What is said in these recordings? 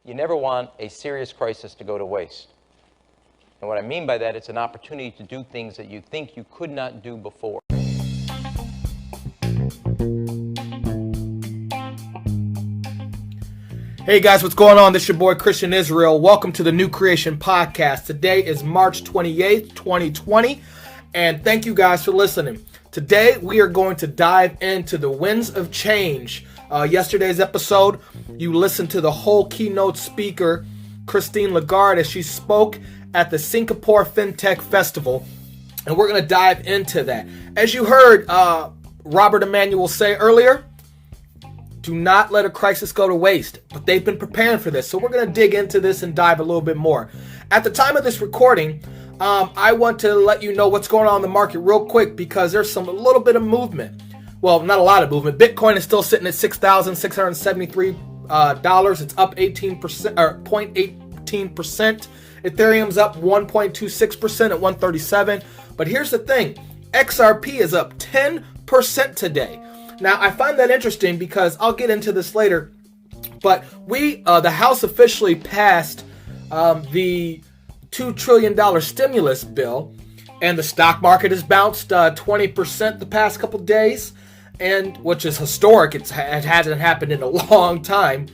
You never want a serious crisis to go to waste. And what I mean by that, it's an opportunity to do things that you think you could not do before. Hey guys, what's going on? This is your boy Christian Israel. Welcome to the New Creation Podcast. Today is March 28th, 2020, and thank you guys for listening. Today we are going to dive into the winds of change. Yesterday's episode, you listened to the whole keynote speaker, Christine Lagarde, as she spoke at the Singapore Fintech Festival, and we're going to dive into that. As you heard Robert Emanuel say earlier, do not let a crisis go to waste. But they've been preparing for this. So we're going to dig into this and dive a little bit more. At the time of this recording, I want to let you know what's going on in the market real quick because there's a little bit of movement. Well, not a lot of movement. Bitcoin is still sitting at $6,673. It's up 18% or 0.18%. Ethereum's up 1.26% at 137. But here's the thing. XRP is up 10% today. Now, I find that interesting because I'll get into this later, but the House officially passed the $2 trillion stimulus bill, and the stock market has bounced 20% the past couple days, and which is historic. It hasn't happened in a long time,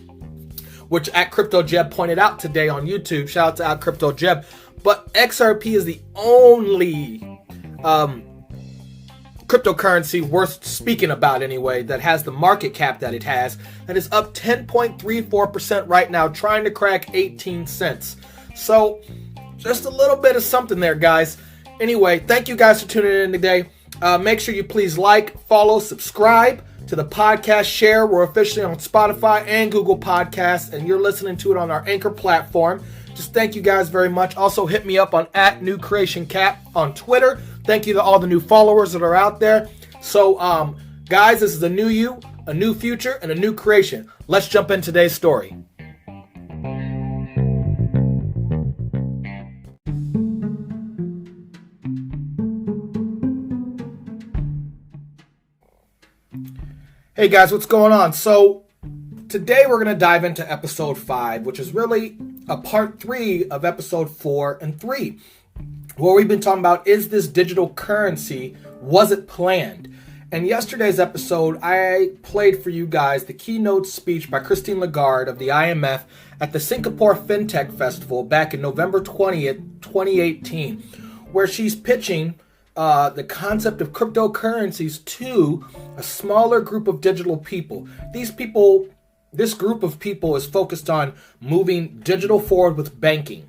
which at CryptoJeb pointed out today on YouTube. Shout out to CryptoJeb. But XRP is the only cryptocurrency worth speaking about anyway that has the market cap that it has, and is up 10.34% right now, trying to crack 18 cents. So just a little bit of something there, guys. Anyway, thank you guys for tuning in today. Make sure you please like, follow, subscribe to the podcast, share. We're officially on Spotify and Google Podcasts, and you're listening to it on our Anchor platform. Just thank you guys very much. Also hit me up on @NewCreationCap on Twitter. Thank you to all the new followers that are out there. So, guys, this is a new you, a new future, and a new creation. Let's jump into today's story. Hey guys, what's going on? So, today we're going to dive into episode 5, which is really a part 3 of episode 4 and 3. What we've been talking about is this digital currency, was it planned? And yesterday's episode, I played for you guys the keynote speech by Christine Lagarde of the IMF at the Singapore Fintech Festival back in November 20th, 2018, where she's pitching the concept of cryptocurrencies to a smaller group of digital people. This group of people is focused on moving digital forward with banking.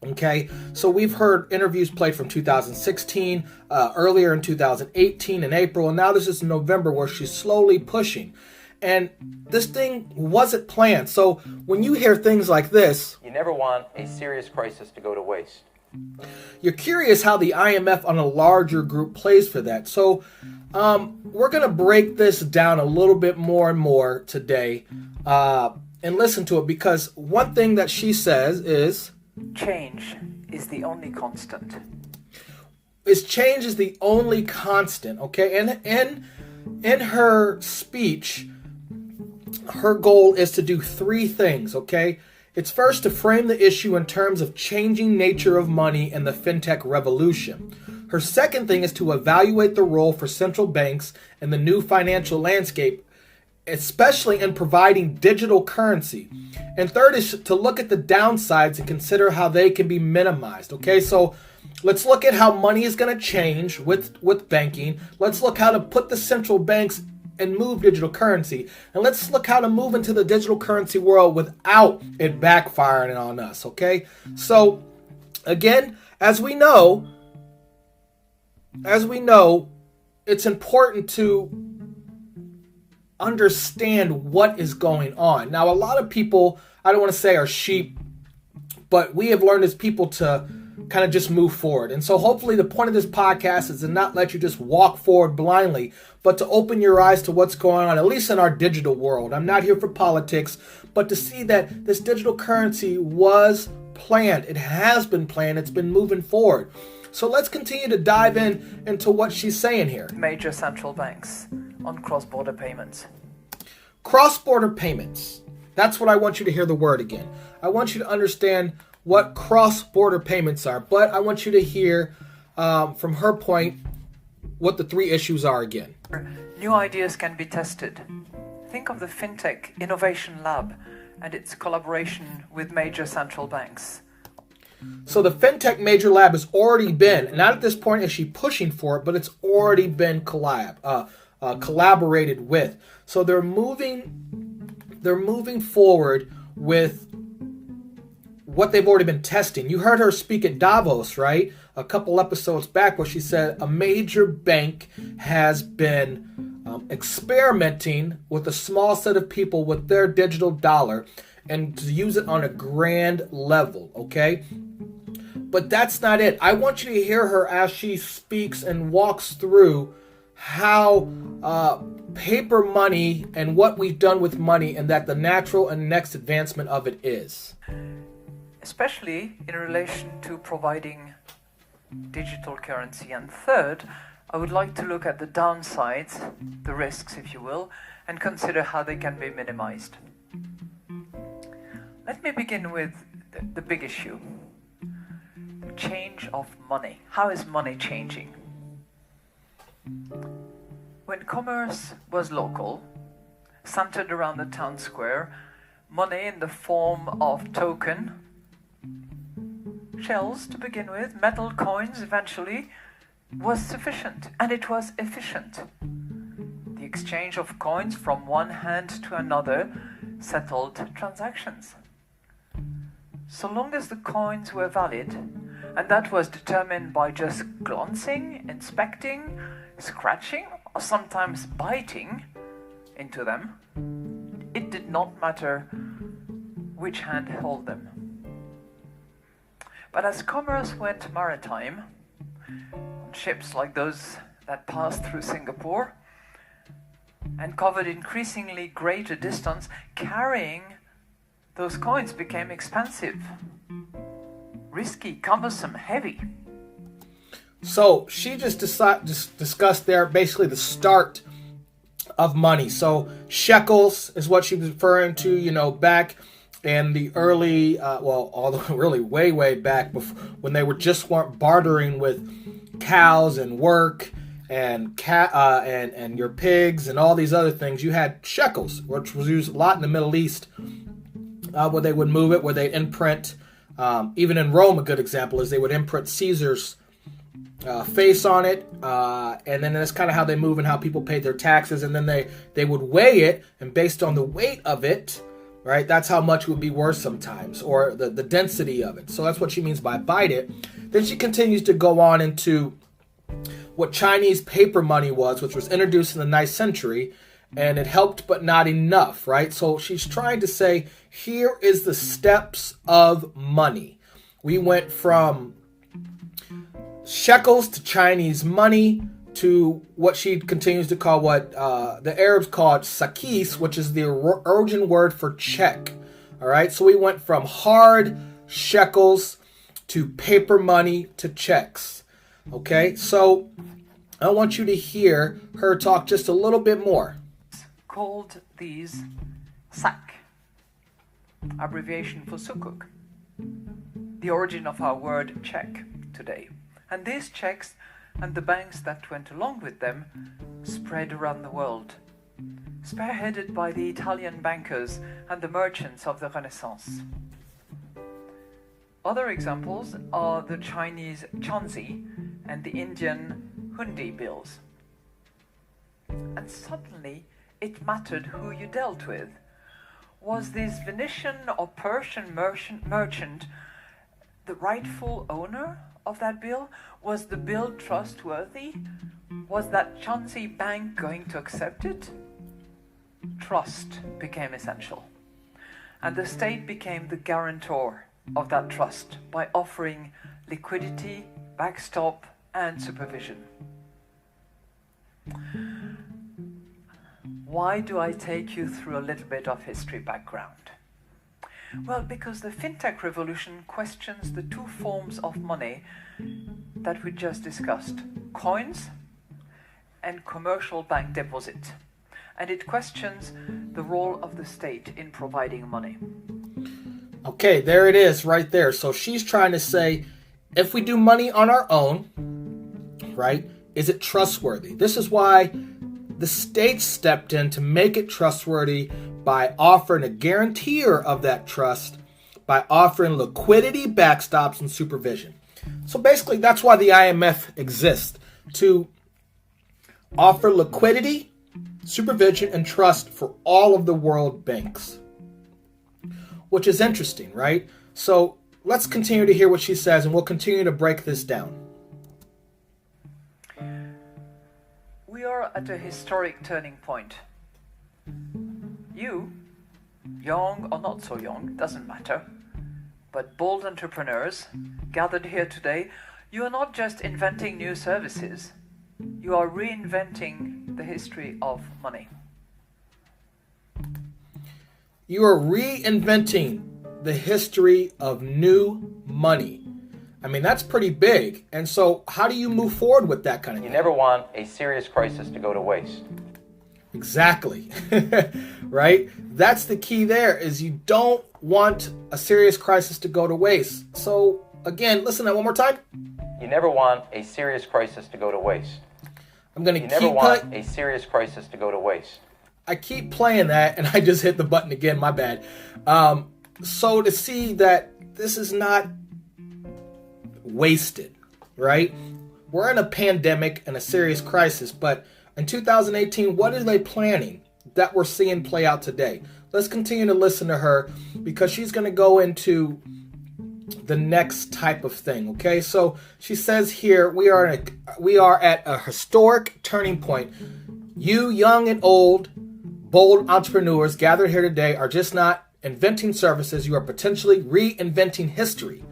Okay, so we've heard interviews played from 2016, earlier in 2018 in April, and now this is November where she's slowly pushing. And this thing wasn't planned. So when you hear things like this, You never want a serious crisis to go to waste. you're curious how the IMF on a larger group plays for that. So we're going to break this down a little bit more and more today and listen to it, because one thing that she says is, change is the only constant. Change is the only constant, okay? And in her speech, her goal is to do 3 things, okay? It's first to frame the issue in terms of changing nature of money and the fintech revolution. Her second thing is to evaluate the role for central banks in the new financial landscape, especially in providing digital currency. And third is to look at the downsides and consider how they can be minimized. Okay, so let's look at how money is going to change with banking. Let's look how to put the central banks and move digital currency. And let's look how to move into the digital currency world without it backfiring on us. Okay, so again, as we know, it's important to understand what is going on. Now, a lot of people, I don't want to say are sheep, but we have learned as people to kind of just move forward. And so hopefully the point of this podcast is to not let you just walk forward blindly, but to open your eyes to what's going on, at least in our digital world. I'm not here for politics, but to see that this digital currency was planned. It has been planned. It's been moving forward. So let's continue to dive into what she's saying here. Major central banks on cross-border payments. Cross-border payments. That's what I want you to hear the word again. I want you to understand what cross-border payments are, but I want you to hear from her point what the three issues are again. New ideas can be tested. Think of the Fintech Innovation Lab and its collaboration with major central banks. So the Fintech Major Lab has already been, not at this point is she pushing for it, but it's already been collaborated with. So they're moving forward with what they've already been testing. You heard her speak at Davos, right? A couple episodes back where she said a major bank has been experimenting with a small set of people with their digital dollar and to use it on a grand level, okay? But that's not it. I want you to hear her as she speaks and walks through how paper money and what we've done with money and that the natural and next advancement of it is. Especially in relation to providing digital currency. And third, I would like to look at the downsides, the risks if you will, and consider how they can be minimized. Let me begin with the big issue. The change of money. How is money changing? When commerce was local, centered around the town square, money in the form of token, shells to begin with, metal coins eventually, was sufficient and it was efficient. The exchange of coins from one hand to another settled transactions. So long as the coins were valid, and that was determined by just glancing, inspecting, scratching, or sometimes biting into them, it did not matter which hand held them. But as commerce went maritime, on ships like those that passed through Singapore, and covered increasingly greater distance, carrying those coins became expensive, risky, cumbersome, heavy. So she just discussed there basically the start of money. So shekels is what she was referring to, you know, back in the early, although really way back before, when they weren't bartering with cows and work and and your pigs and all these other things. You had shekels, which was used a lot in the Middle East, where they would move it, where they'd imprint. Even in Rome, a good example is they would imprint Caesar's face on it, and then that's kind of how they move and how people paid their taxes, and then they would weigh it, and based on the weight of it, right, that's how much it would be worth sometimes, or the density of it. So that's what she means by bite it. Then she continues to go on into what Chinese paper money was, which was introduced in the 9th century, and it helped but not enough, right? So she's trying to say, here is the steps of money. We went from shekels to Chinese money to what she continues to call what the Arabs called sakis, which is the origin word for check. All right, so we went from hard shekels to paper money to checks. Okay, so I want you to hear her talk just a little bit more. Called these sak, abbreviation for sukuk, the origin of our word check today. And these checks and the banks that went along with them spread around the world, spearheaded by the Italian bankers and the merchants of the Renaissance. Other examples are the Chinese chanzi and the Indian hundi bills. And suddenly it mattered who you dealt with. Was this Venetian or Persian merchant the rightful owner of that bill? Was the bill trustworthy? Was that chanzi bank going to accept it? Trust became essential. And the state became the guarantor of that trust by offering liquidity, backstop, and supervision. Why do I take you through a little bit of history background? Well, because the fintech revolution questions the two forms of money that we just discussed, coins and commercial bank deposit. and it questions the role of the state in providing money. Okay, there it is right there. So she's trying to say, if we do money on our own, right, is it trustworthy? This is why the state stepped in to make it trustworthy by offering a guarantor of that trust, by offering liquidity, backstops, and supervision. So basically, that's why the IMF exists, to offer liquidity, supervision, and trust for all of the world banks. Which is interesting, right? So let's continue to hear what she says, and we'll continue to break this down. We are at a historic turning point. You, young or not so young, doesn't matter, but bold entrepreneurs gathered here today, you are not just inventing new services, you are reinventing the history of money. You are reinventing the history of new money. I mean, that's pretty big. And so how do you move forward with that kind of thing? You never want a serious crisis to go to waste. Exactly. Right? That's the key there, is you don't want a serious crisis to go to waste. So again, listen to that one more time. You never want a serious crisis to go to waste. I'm going to You never want a serious crisis to go to waste. I keep playing that, and I just hit the button again. My bad. So to see that this is not wasted, right? We're in a pandemic and a serious crisis, but in 2018, what are they planning that we're seeing play out today? Let's continue to listen to her, because she's going to go into the next type of thing, okay? So she says here, we are at a historic turning point. You, young and old, bold entrepreneurs gathered here today are just not inventing services, you are potentially reinventing history.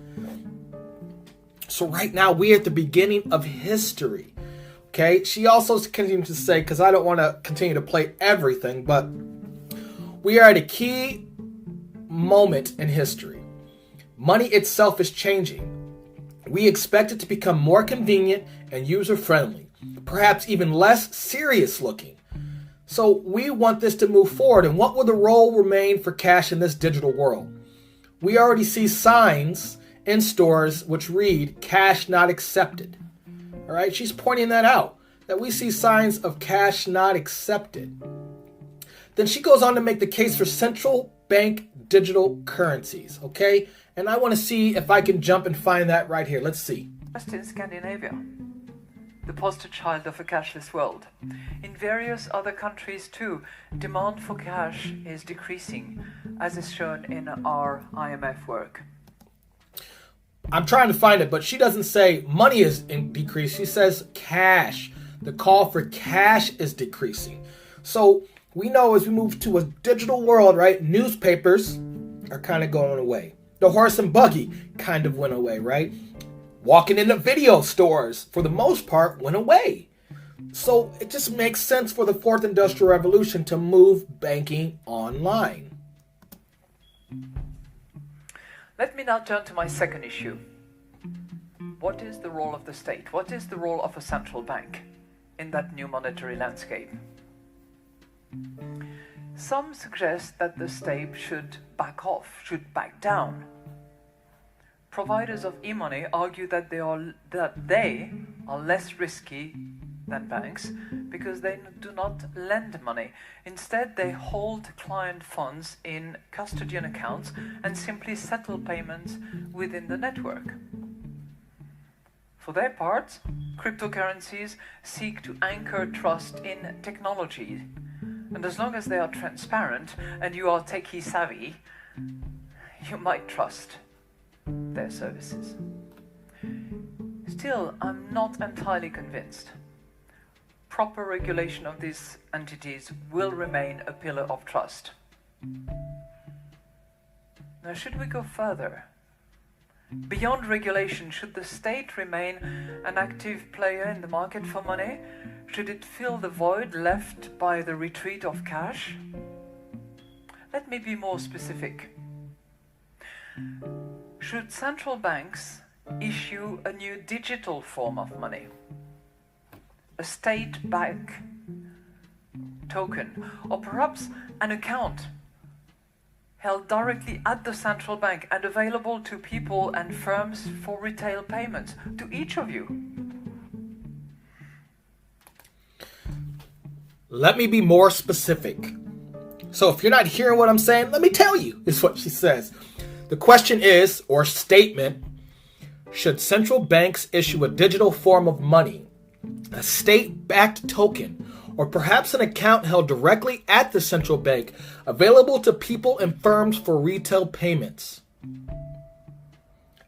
So right now, we are at the beginning of history. Okay, she also continues to say, because I don't want to continue to play everything, but we are at a key moment in history. Money itself is changing. We expect it to become more convenient and user-friendly, perhaps even less serious looking. So we want this to move forward. And what will the role remain for cash in this digital world? We already see signs in stores which read, cash not accepted. All right, she's pointing that out, that we see signs of cash not accepted. Then she goes on to make the case for central bank digital currencies, okay? And I want to see if I can jump and find that right here. Let's see. Just in Scandinavia, the poster child of a cashless world. In various other countries too, demand for cash is decreasing, as is shown in our IMF work. I'm trying to find it, but she doesn't say money is decreased. She says cash. The call for cash is decreasing. So we know as we move to a digital world, right, newspapers are kind of going away. The horse and buggy kind of went away, right? Walking into video stores, for the most part, went away. So it just makes sense for the fourth industrial revolution to move banking online. Let me now turn to my second issue. What is the role of the state? What is the role of a central bank in that new monetary landscape? Some suggest that the state should back off, should back down. Providers of e-money argue that they are less risky than banks because they do not lend money. Instead, they hold client funds in custodian accounts and simply settle payments within the network. For their part, cryptocurrencies seek to anchor trust in technology. And as long as they are transparent and you are techie savvy, you might trust their services. Still, I'm not entirely convinced. Proper regulation of these entities will remain a pillar of trust. Now, should we go further? Beyond regulation, should the state remain an active player in the market for money? Should it fill the void left by the retreat of cash? Let me be more specific. Should central banks issue a new digital form of money? A state-backed token, or perhaps an account held directly at the central bank and available to people and firms for retail payments, to each of you. Let me be more specific. So if you're not hearing what I'm saying, let me tell you, is what she says. The question is, or statement, should central banks issue a digital form of money, a state-backed token, or perhaps an account held directly at the central bank, available to people and firms for retail payments?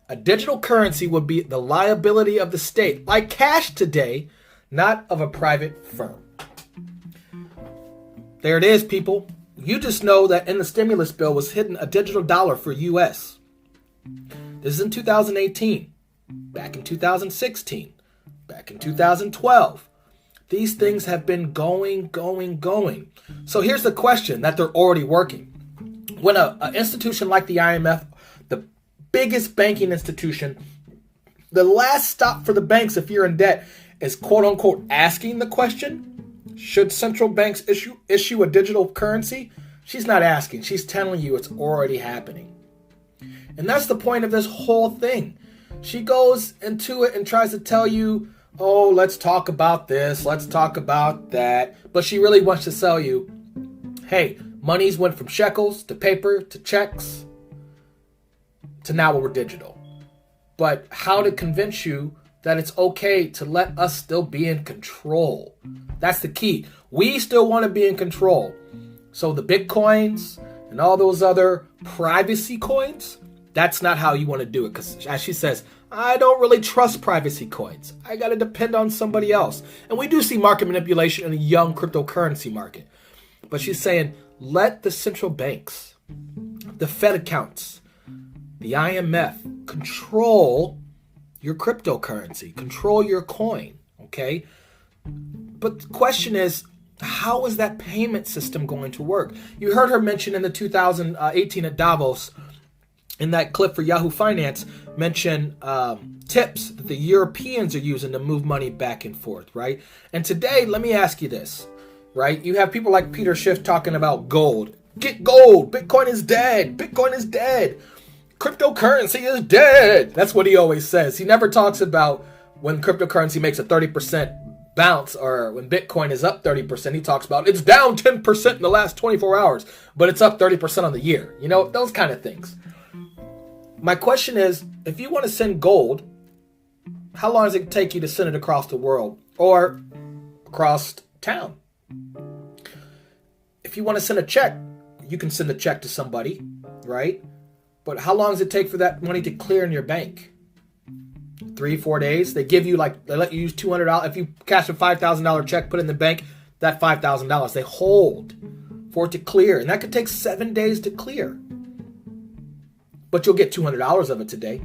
A digital currency would be the liability of the state, like cash today, not of a private firm. There it is, people. You just know that in the stimulus bill was hidden a digital dollar for US. This is in 2018, back in 2016, back in 2012. These things have been going. So here's the question that they're already working. When an institution like the IMF, the biggest banking institution, the last stop for the banks if you're in debt is quote unquote asking the question, should central banks issue a digital currency? She's not asking. She's telling you it's already happening. And that's the point of this whole thing. She goes into it and tries to tell you, oh, let's talk about this, let's talk about that. But she really wants to sell you, hey, monies went from shekels to paper to checks to now we're digital. But how to convince you that it's okay to let us still be in control. That's the key. We still want to be in control. So the Bitcoins and all those other privacy coins, that's not how you want to do it. Because as she says, I don't really trust privacy coins. I got to depend on somebody else. And we do see market manipulation in a young cryptocurrency market. But she's saying, let the central banks, the Fed accounts, the IMF control your cryptocurrency, control your coin, okay? But the question is, how is that payment system going to work? You heard her mention in the 2018 at Davos, in that clip for Yahoo Finance, mention tips that the Europeans are using to move money back and forth, right? And today, let me ask you this, right? You have people like Peter Schiff talking about gold. Get gold. Bitcoin is dead. Bitcoin is dead. Cryptocurrency is dead. That's what he always says. He never talks about when cryptocurrency makes a 30% bounce or when Bitcoin is up 30%. He talks about it's down 10% in the last 24 hours, but it's up 30% on the year. You know, those kind of things. My question is, if you want to send gold, how long does it take you to send it across the world or across town? If you want to send a check, you can send a check to somebody, right? But how long does it take for that money to clear in your bank? 3-4 days. They give you they let you use $200. If you cash a $5,000 check, put it in the bank, that $5,000 they hold for it to clear. And that could take 7 days to clear. But you'll get $200 of it today.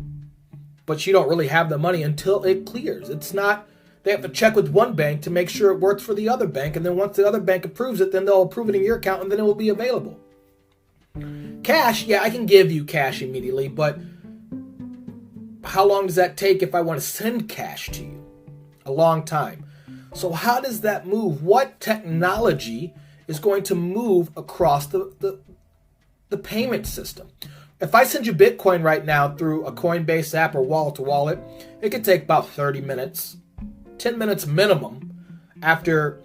But you don't really have the money until it clears. It's not, they have to check with one bank to make sure it works for the other bank. And then once the other bank approves it, then they'll approve it in your account and then it will be available. Cash, yeah, I can give you cash immediately, but how long does that take if I want to send cash to you? A long time. So how does that move? What technology is going to move across the payment system? If I send you Bitcoin right now through a Coinbase app or wallet to wallet, it could take about 30 minutes, 10 minutes minimum after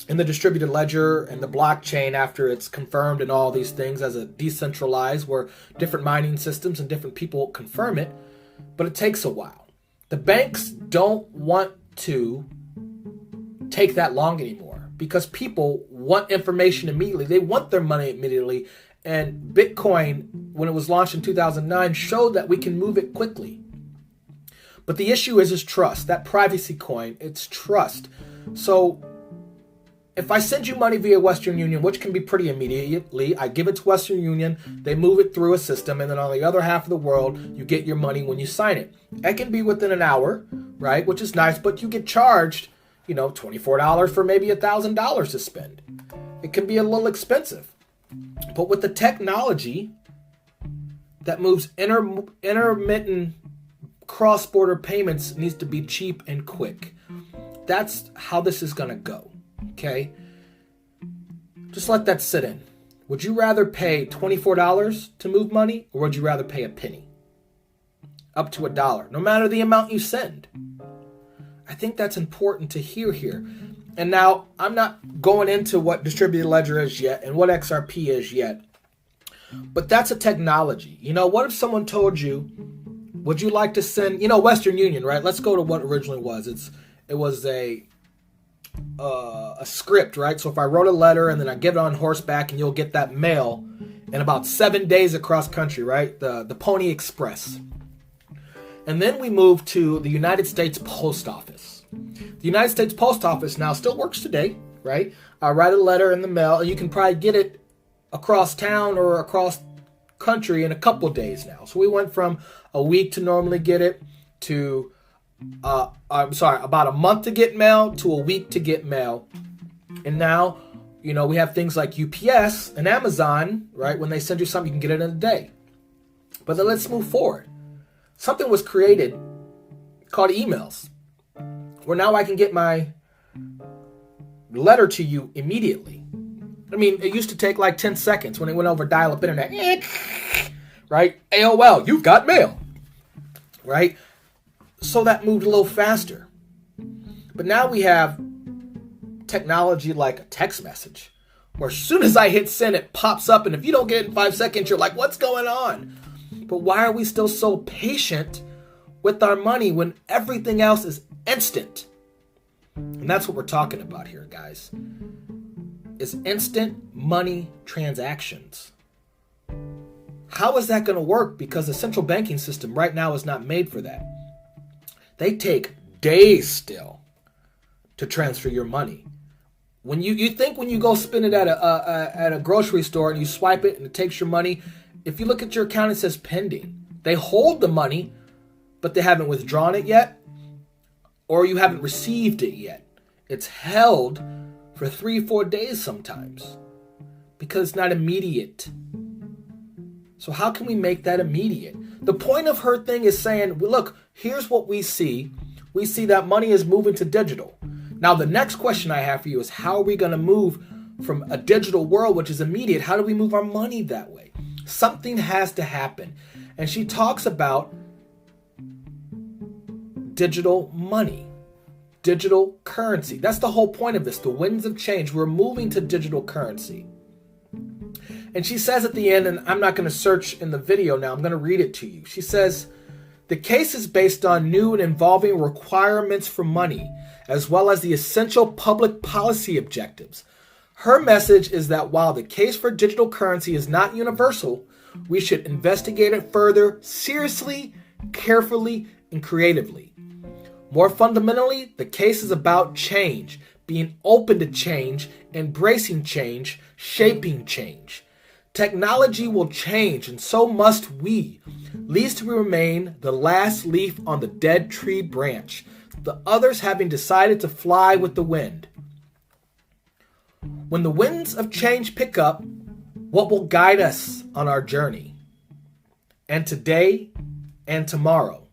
in the distributed ledger and the blockchain after it's confirmed and all these things as a decentralized where different mining systems and different people confirm it, but it takes a while. The banks don't want to take that long anymore because people want information immediately. They want their money immediately. And Bitcoin, when it was launched in 2009, showed that we can move it quickly. But the issue is trust. That privacy coin, it's trust. So if I send you money via Western Union, which can be pretty immediately, I give it to Western Union, they move it through a system, and then on the other half of the world, you get your money when you sign it. It can be within an hour, right, which is nice, but you get charged, $24 for maybe $1,000 to spend. It can be a little expensive. But with the technology that moves intermittent cross-border payments needs to be cheap and quick. That's how this is going to go. Okay. Just let that sit in. Would you rather pay $24 to move money, or would you rather pay a penny? Up to $1, no matter the amount you send. I think that's important to hear here. And now, I'm not going into what distributed ledger is yet and what XRP is yet. But that's a technology. What if someone told you, would you like to send, Western Union, right? Let's go to what originally was. It was a script, right? So if I wrote a letter and then I give it on horseback, and you'll get that mail in about 7 days across country, right? The Pony Express. And then we moved to the United States Post Office. The United States Post Office now still works today, right? I write a letter in the mail, and you can probably get it across town or across country in a couple days now. So we went from a week to normally get it to about a month to get mail to a week to get mail. And now, we have things like UPS and Amazon, right? When they send you something, you can get it in a day. But then let's move forward. Something was created called emails, where now I can get my letter to you immediately. I mean, it used to take like 10 seconds when it went over dial-up internet. Right? AOL, you've got mail. Right? So that moved a little faster. But now we have technology like a text message, where as soon as I hit send, it pops up, and if you don't get it in 5 seconds, you're like, what's going on? But why are we still so patient with our money when everything else is instant? And that's what we're talking about here, guys. Is instant money transactions. How is that going to work? Because the central banking system right now is not made for that. They take days still to transfer your money. When you think when you go spend it at a grocery store and you swipe it and it takes your money, if you look at your account, it says pending. They hold the money, but they haven't withdrawn it yet, or you haven't received it yet. It's held for 3-4 days sometimes because it's not immediate. So how can we make that immediate? The point of her thing is saying, look, here's what we see. We see that money is moving to digital. Now, the next question I have for you is, how are we going to move from a digital world, which is immediate? How do we move our money that way? Something has to happen. And she talks about digital money, digital currency. That's the whole point of this. The winds of change. We're moving to digital currency. And she says at the end, and I'm not going to search in the video now, I'm going to read it to you. She says, the case is based on new and evolving requirements for money, as well as the essential public policy objectives. Her message is that while the case for digital currency is not universal, we should investigate it further, seriously, carefully, and creatively. More fundamentally, the case is about change, being open to change, embracing change, shaping change. Technology will change, and so must we, lest we remain the last leaf on the dead tree branch, the others having decided to fly with the wind. When the winds of change pick up, what will guide us on our journey? And today and tomorrow,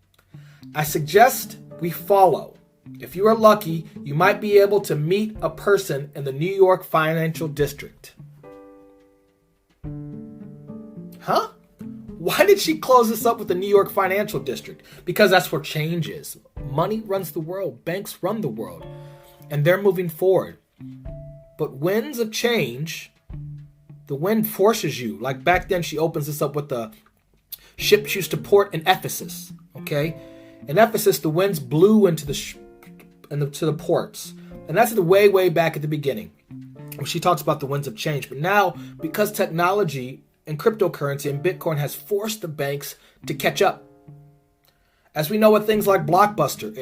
I suggest we follow. If you are lucky, you might be able to meet a person in the New York Financial District. Huh? Why did she close this up with the New York Financial District? Because that's where change is. Money runs the world. Banks run the world. And they're moving forward. But winds of change, the wind forces you. Like back then, she opens this up with the ships used to port in Ephesus. Okay? In Ephesus, the winds blew into the ports. And that's the way back at the beginning, where she talks about the winds of change. But now, because technology and cryptocurrency and Bitcoin has forced the banks to catch up. As we know with things like Blockbuster,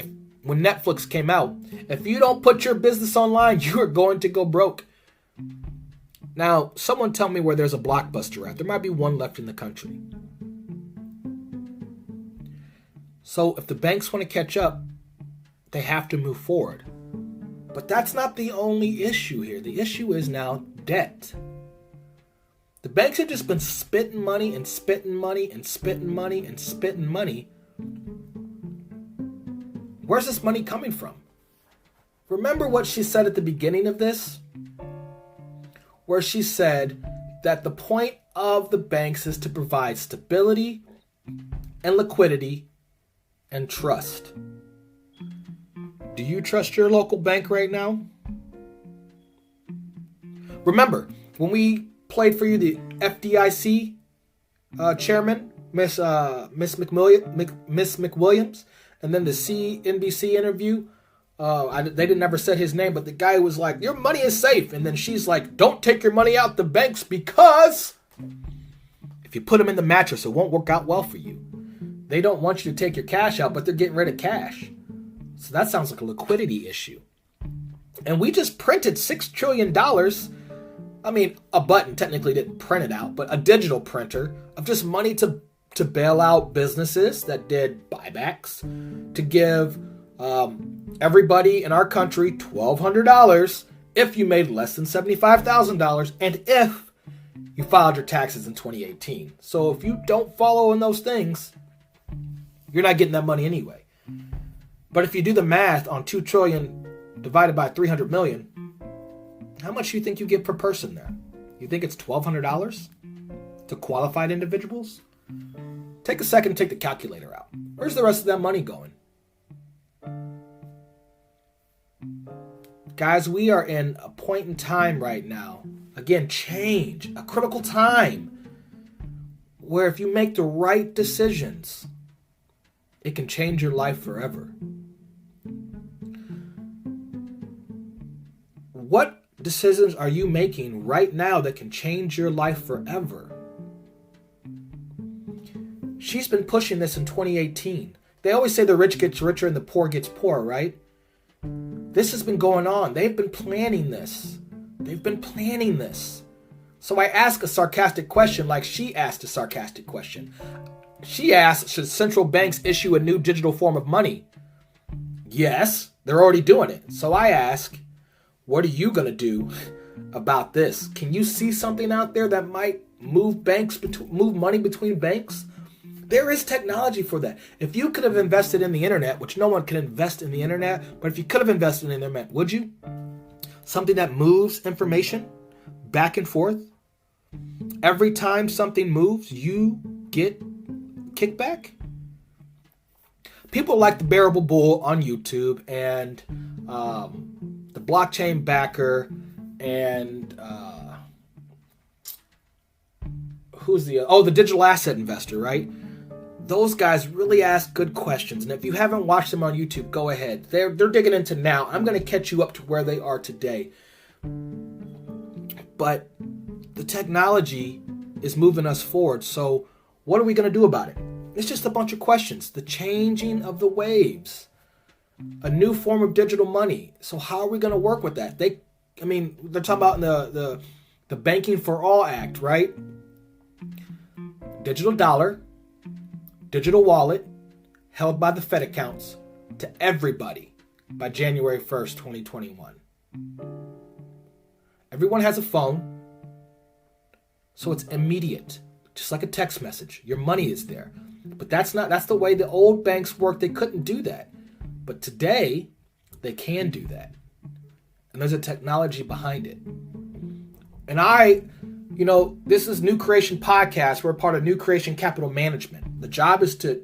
when Netflix came out, if you don't put your business online, you are going to go broke. Now, someone tell me where there's a Blockbuster at. There might be one left in the country. So if the banks want to catch up, they have to move forward. But that's not the only issue here. The issue is now debt. The banks have just been spitting money and spitting money and spitting money and spitting money. Where's this money coming from? Remember what she said at the beginning of this? where she said that the point of the banks is to provide stability and liquidity and trust. Do you trust your local bank right now? Remember, when we played for you the FDIC chairman, Miss McWilliams, and then the CNBC interview, they didn't ever say his name, but the guy was like, your money is safe. And then she's like, don't take your money out the banks because if you put them in the mattress, it won't work out well for you. They don't want you to take your cash out, but they're getting rid of cash. So that sounds like a liquidity issue. And we just printed $6 trillion. I mean, a button technically didn't print it out, but a digital printer of just money to bail out businesses that did buybacks, to give everybody in our country $1,200 if you made less than $75,000 and if you filed your taxes in 2018. So if you don't follow in those things, you're not getting that money anyway. But if you do the math on 2 trillion divided by 300 million, how much do you think you get per person there? You think it's $1,200 to qualified individuals? Take a second and take the calculator out. Where's the rest of that money going? Guys, we are in a point in time right now. Again, change, a critical time where if you make the right decisions, it can change your life forever. What decisions are you making right now that can change your life forever? She's been pushing this in 2018. They always say the rich gets richer and the poor gets poorer, right? This has been going on. They've been planning this. So I ask a sarcastic question like she asked a sarcastic question. She asked, should central banks issue a new digital form of money? Yes, they're already doing it. So I ask, what are you going to do about this? Can you see something out there that might move money between banks? There is technology for that. If you could have invested in the internet, which no one can invest in the internet, but if you could have invested in the internet, would you? Something that moves information back and forth. Every time something moves, you get kickback. People like the Bearable Bull on YouTube and the Blockchain Backer and the Digital Asset Investor, right? Those guys really ask good questions. And if you haven't watched them on YouTube, go ahead. They're digging into now. I'm going to catch you up to where they are today. But the technology is moving us forward. So what are we going to do about it? It's just a bunch of questions. The changing of the waves. A new form of digital money. So how are we going to work with that? They're talking about in the Banking for All Act, right? Digital dollar, digital wallet, held by the Fed accounts to everybody by January 1st, 2021. Everyone has a phone, so it's immediate, just like a text message. Your money is there. But that's the way the old banks worked. They couldn't do that. But today, they can do that. And there's a technology behind it. And this is New Creation Podcast. We're part of New Creation Capital Management. The job is to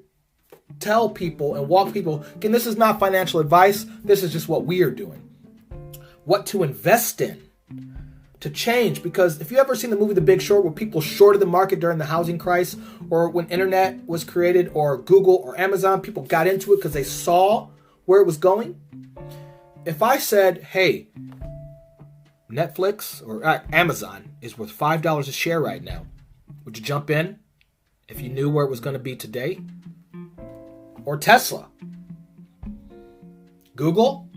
tell people and walk people, again, this is not financial advice. This is just what we are doing. What to invest in to change. Because if you ever seen the movie The Big Short, where people shorted the market during the housing crisis, or when internet was created, or Google or Amazon, people got into it because they saw where it was going. If I said, hey, Netflix or Amazon is worth $5 a share right now, would you jump in if you knew where it was going to be today? Or Tesla, Google,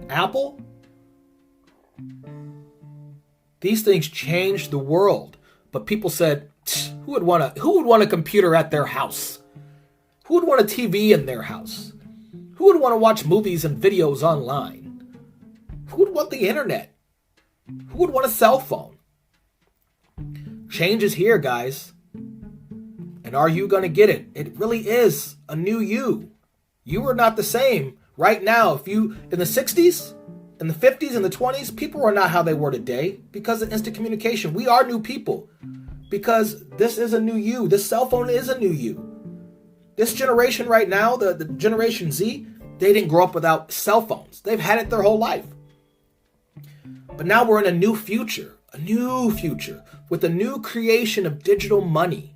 Apple? These things changed the world, but people said, who would want a computer at their house? Who would want a TV in their house? Who would want to watch movies and videos online? Who would want the internet? Who would want a cell phone? Change is here, guys. And are you going to get it? It really is a new you. You are not the same right now. If you, in the 60s, in the 50s and the 20s, people were not how they were today because of instant communication. We are new people because this is a new you. This cell phone is a new you. This generation right now, the Generation Z, they didn't grow up without cell phones. They've had it their whole life. But now we're in a new future with a new creation of digital money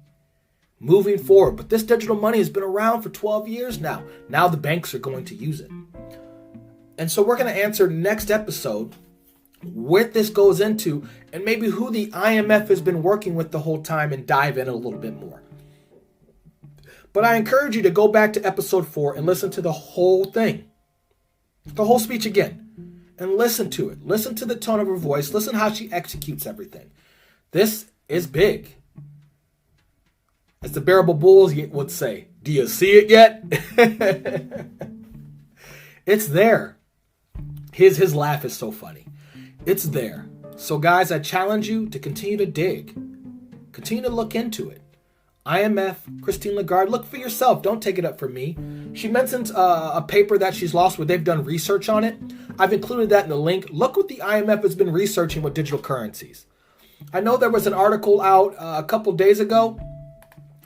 moving forward. But this digital money has been around for 12 years now. Now the banks are going to use it. And so we're going to answer next episode what this goes into and maybe who the IMF has been working with the whole time and dive in a little bit more. But I encourage you to go back to episode 4 and listen to the whole thing, the whole speech again, and listen to it. Listen to the tone of her voice. Listen how she executes everything. This is big. As the Bearable Bulls would say, do you see it yet? It's there. His laugh is so funny. It's there. So guys, I challenge you to continue to dig. Continue to look into it. IMF, Christine Lagarde, look for yourself. Don't take it up from me. She mentions a paper that she's lost where they've done research on it. I've included that in the link. Look what the IMF has been researching with digital currencies. I know there was an article out a couple days ago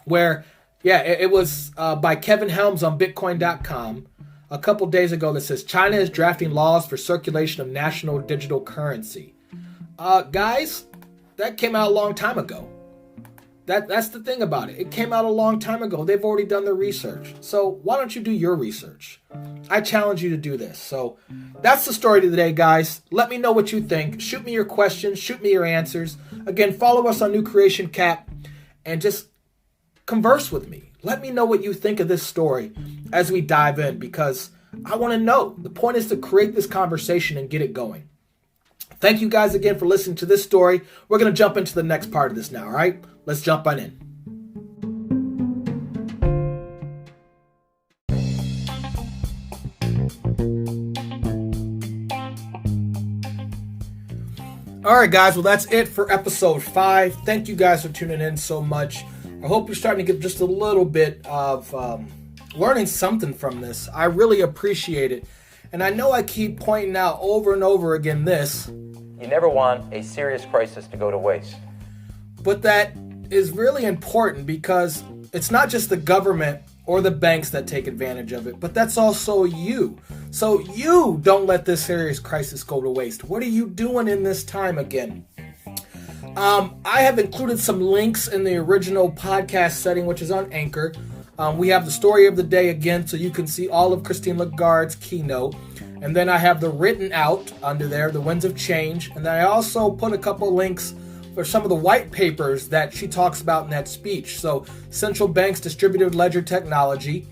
where, it was by Kevin Helms on Bitcoin.com. A couple days ago that says China is drafting laws for circulation of national digital currency. Guys, that came out a long time ago. That's the thing about it. It came out a long time ago. They've already done their research. So why don't you do your research? I challenge you to do this. So that's the story today, guys. Let me know what you think. Shoot me your questions. Shoot me your answers. Again, follow us on New Creation Cap and just converse with me. Let me know what you think of this story as we dive in because I want to know. The point is to create this conversation and get it going. Thank you guys again for listening to this story. We're going to jump into the next part of this now, all right? Let's jump on in. All right, guys. Well, that's it for episode 5. Thank you guys for tuning in so much. I hope you're starting to get just a little bit of learning something from this. I really appreciate it. And I know I keep pointing out over and over again this. You never want a serious crisis to go to waste. But that is really important because it's not just the government or the banks that take advantage of it, but that's also you. So you don't let this serious crisis go to waste. What are you doing in this time again? I have included some links in the original podcast setting, which is on Anchor. We have the story of the day again, so you can see all of Christine Lagarde's keynote. And then I have the written out under there, the winds of change. And then I also put a couple links for some of the white papers that she talks about in that speech. So central banks' distributed ledger technology,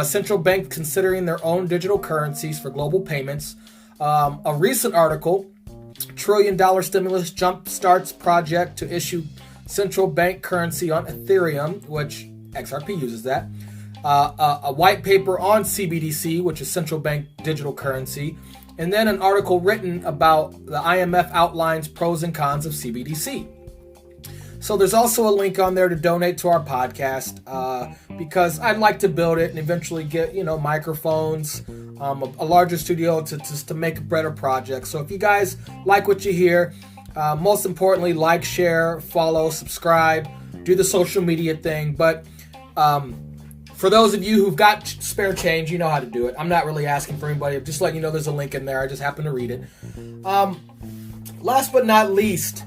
central banks considering their own digital currencies for global payments, a recent article, $1 trillion stimulus Jumpstarts project to issue central bank currency on Ethereum, which XRP uses that. A white paper on CBDC, which is central bank digital currency. And then an article written about the IMF outlines pros and cons of CBDC. So there's also a link on there to donate to our podcast because I'd like to build it and eventually get, microphones, a larger studio to make a better project. So if you guys like what you hear, most importantly, like, share, follow, subscribe, do the social media thing. But for those of you who've got spare change, you know how to do it. I'm not really asking for anybody. I'm just letting you know there's a link in there. I just happen to read it. Last but not least,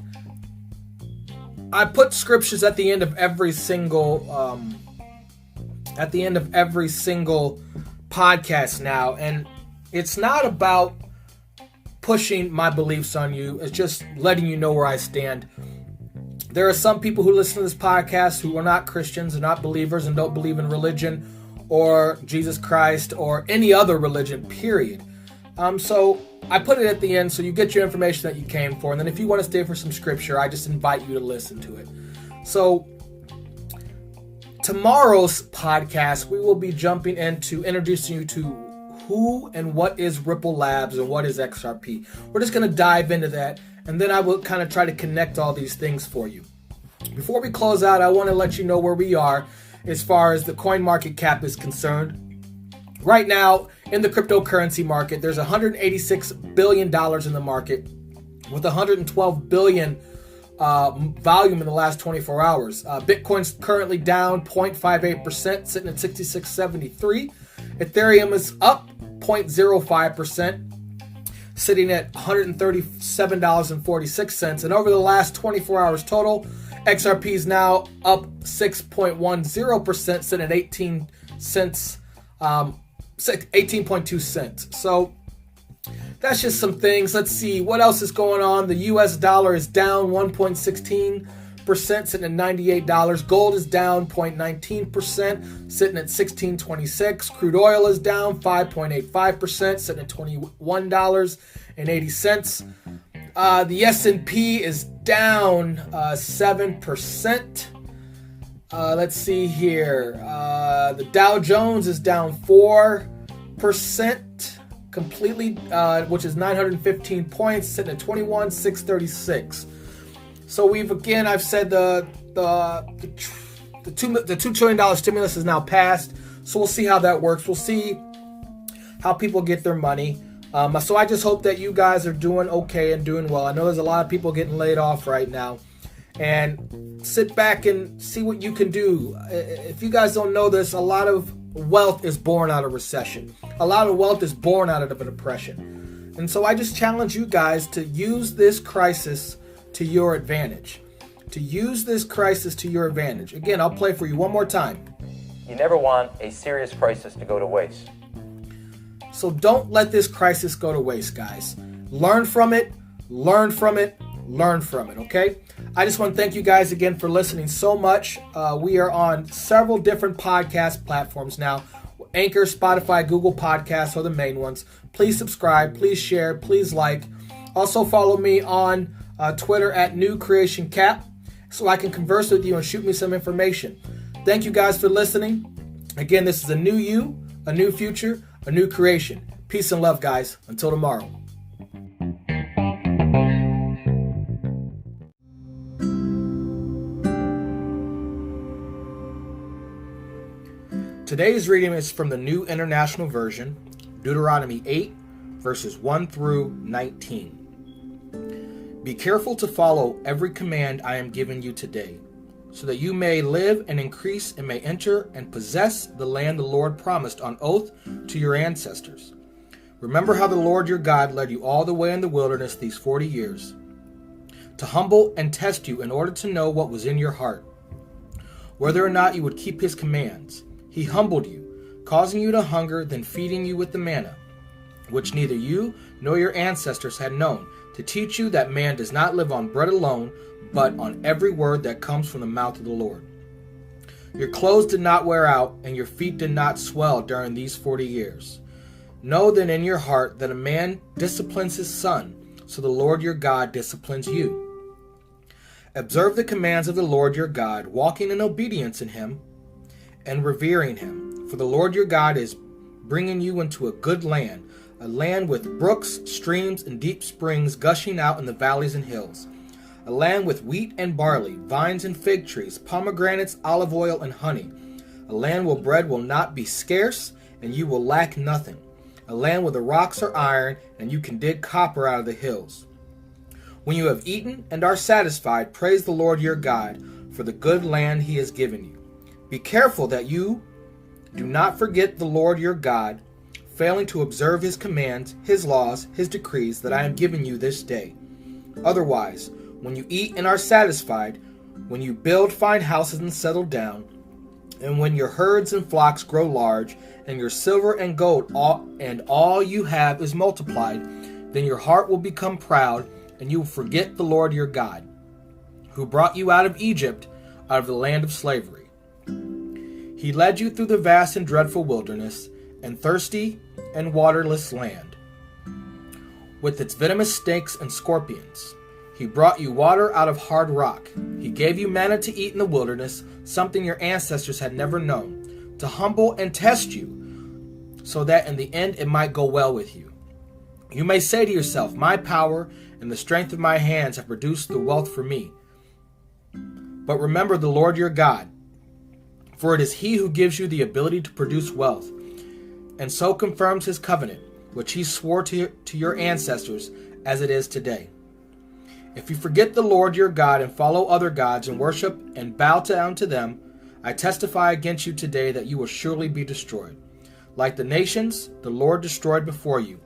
I put scriptures at the end of every single podcast now, and it's not about pushing my beliefs on you. It's just letting you know where I stand. There are some people who listen to this podcast who are not Christians and not believers and don't believe in religion or Jesus Christ or any other religion, period. So I put it at the end so you get your information that you came for. And then if you want to stay for some scripture, I just invite you to listen to it. So tomorrow's podcast, we will be jumping into introducing you to who and what is Ripple Labs and what is XRP. We're just going to dive into that. And then I will kind of try to connect all these things for you. Before we close out, I want to let you know where we are as far as the coin market cap is concerned. Right now, in the cryptocurrency market. There's $186 billion in the market, with 112 billion volume in the last 24 hours. Bitcoin's currently down 0.58%, sitting at 6673. Ethereum is up 0.05%, sitting at $137.46. And over the last 24 hours total, XRP is now up 6.10%, sitting at 18 cents, 18.2 cents. So that's just some things. Let's see what else is going on. The US dollar is down 1.16%, sitting at $98. Gold is down 0.19%, sitting at $16.26. Crude oil is down 5.85%, sitting at $21.80. The S&P is down 7%. Let's see here. The Dow Jones is down 4% completely, which is 915 points, sitting at 21,636. So I've said the $2 trillion stimulus is now passed. So we'll see how that works. We'll see how people get their money. So I just hope that you guys are doing okay and doing well. I know there's a lot of people getting laid off right now. And sit back and see what you can do. If you guys don't know this, a lot of wealth is born out of recession. A lot of wealth is born out of a depression. And so I just challenge you guys to use this crisis to your advantage. To use this crisis to your advantage. Again, I'll play for you one more time. You never want a serious crisis to go to waste. So don't let this crisis go to waste, guys. Learn from it, learn from it, learn from it, okay? I just want to thank you guys again for listening so much. We are on several different podcast platforms now. Anchor, Spotify, Google Podcasts are the main ones. Please subscribe, please share, please like. Also follow me on Twitter at NewCreationCap so I can converse with you and shoot me some information. Thank you guys for listening. Again, this is a new you, a new future, a new creation. Peace and love, guys. Until tomorrow. Today's reading is from the New International Version, Deuteronomy 8, verses 1 through 19. Be careful to follow every command I am giving you today, so that you may live and increase and may enter and possess the land the Lord promised on oath to your ancestors. Remember how the Lord your God led you all the way in the wilderness these 40 years, to humble and test you in order to know what was in your heart, whether or not you would keep his commands. He humbled you, causing you to hunger, then feeding you with the manna, which neither you nor your ancestors had known, to teach you that man does not live on bread alone, but on every word that comes from the mouth of the Lord. Your clothes did not wear out, and your feet did not swell during these 40 years. Know then in your heart that a man disciplines his son, so the Lord your God disciplines you. Observe the commands of the Lord your God, walking in obedience in him, and revering him. For the Lord your God is bringing you into a good land, a land with brooks, streams, and deep springs gushing out in the valleys and hills, a land with wheat and barley, vines and fig trees, pomegranates, olive oil, and honey, a land where bread will not be scarce, and you will lack nothing, a land where the rocks are iron, and you can dig copper out of the hills. When you have eaten and are satisfied, praise the Lord your God for the good land he has given you. Be careful that you do not forget the Lord your God, failing to observe his commands, his laws, his decrees that I am giving you this day. Otherwise, when you eat and are satisfied, when you build fine houses and settle down, and when your herds and flocks grow large, and your silver and gold all you have is multiplied, then your heart will become proud, and you will forget the Lord your God, who brought you out of Egypt, out of the land of slavery. He led you through the vast and dreadful wilderness, and thirsty and waterless land, with its venomous snakes and scorpions. He brought you water out of hard rock. He gave you manna to eat in the wilderness, something your ancestors had never known, to humble and test you, so that in the end it might go well with you. You may say to yourself, my power and the strength of my hands have produced the wealth for me. But remember the Lord your God, for it is he who gives you the ability to produce wealth. and so confirms his covenant, which he swore to your ancestors, as it is today. If you forget the Lord your God and follow other gods and worship and bow down to them, I testify against you today that you will surely be destroyed. Like the nations, the Lord destroyed before you,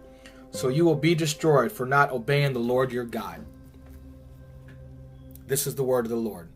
so you will be destroyed for not obeying the Lord your God. This is the word of the Lord.